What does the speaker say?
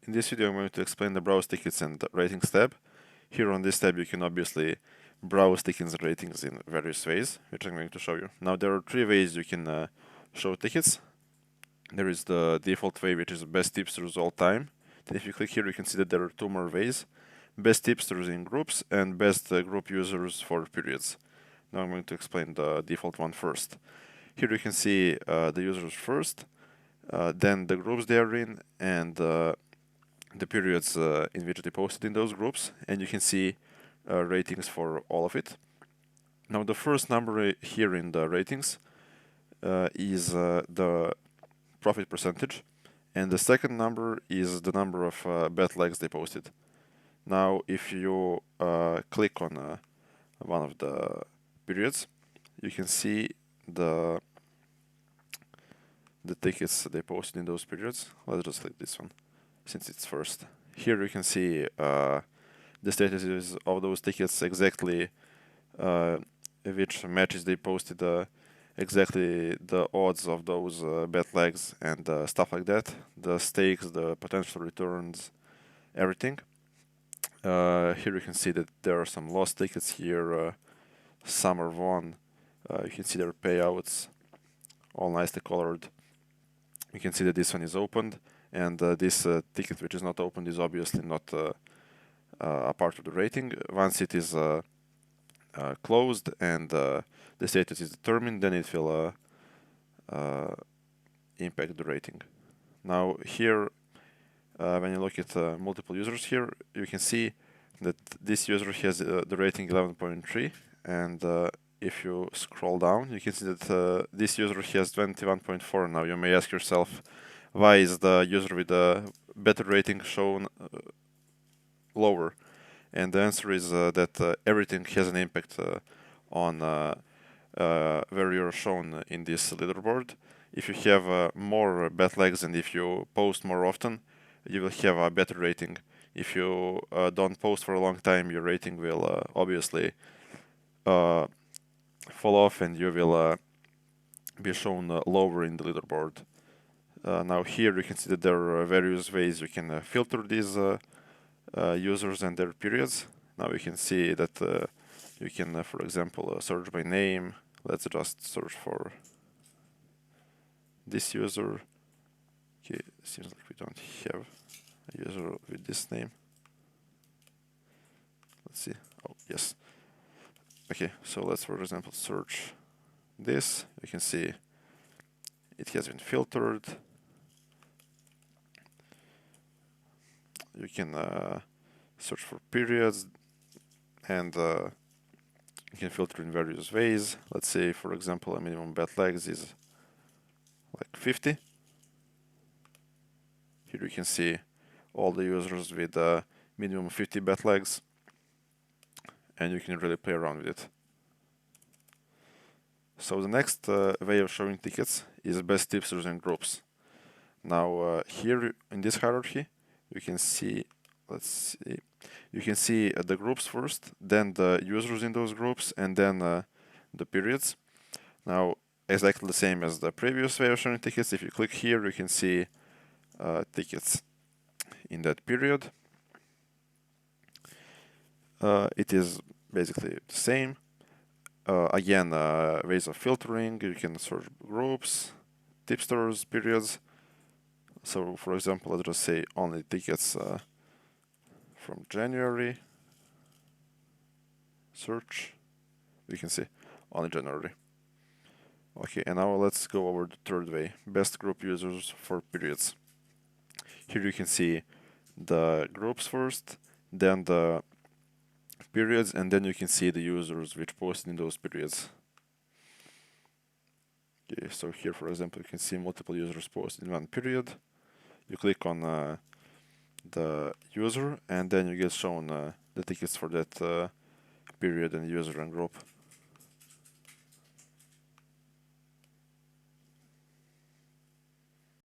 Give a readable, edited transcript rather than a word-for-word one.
In this video I'm going to explain the browse tickets and ratings tab. Here on this tab you can obviously browse tickets and ratings in various ways, which I'm going to show you. Now there are three ways you can show tickets. There is the default way, which is best tipsters all time. Then if you click here you can see that there are two more ways. Best tipsters in groups and best group users for periods. Now I'm going to explain the default one first. Here you can see the users first, then the groups they are in, and the periods in which they posted in those groups, and you can see ratings for all of it. Now the first number here in the ratings is the profit percentage, and the second number is the number of bet legs they posted. Now if you click on one of the periods, you can see the tickets they posted in those periods. Let's just click this one since it's first. Here you can see the statuses of those tickets, exactly which matches they posted, exactly the odds of those bet legs and stuff like that, the stakes, the potential returns, everything. Here you can see that there are some lost tickets here, some are won. You can see their payouts, all nicely colored. You can see that this one is opened, and this ticket which is not opened is obviously not a part of the rating. Once it is closed and the status is determined, then it will impact the rating. Now here, when you look at multiple users here, you can see that this user has the rating 11.3, and if you scroll down, you can see that this user has 21.4. Now you may ask yourself, why is the user with a better rating shown lower? And the answer is that everything has an impact on where you're shown in this leaderboard. If you have more bet legs and if you post more often, you will have a better rating. If you don't post for a long time, your rating will obviously fall off and you will be shown lower in the leaderboard. Now here you can see that there are various ways you can filter these users and their periods. Now you can see that you can, for example, search by name. Let's just search for this user. Okay, seems like we don't have a user with this name. Let's see. Oh, yes. Okay, so let's, for example, search this. You can see it has been filtered. You can search for periods, and you can filter in various ways. Let's say, for example, a minimum bet legs is like 50. Here you can see all the users with minimum 50 bet legs, and you can really play around with it. So the next way of showing tickets is best tipsters in groups. Now here in this hierarchy, you can see, let's see, you can see the groups first, then the users in those groups, and then the periods. Now exactly the same as the previous way of showing tickets. If you click here, you can see tickets in that period. It is basically the same. Again, ways of filtering. You can search groups, tipsters, periods. So for example, let's just say only tickets from January. Search. You can see only January. Okay, and now let's go over the third way. Best group users for periods. Here you can see the groups first, then the periods, and then you can see the users which posted in those periods. Okay, so here, for example, you can see multiple users posted in one period. You click on the user, and then you get shown the tickets for that period and user and group.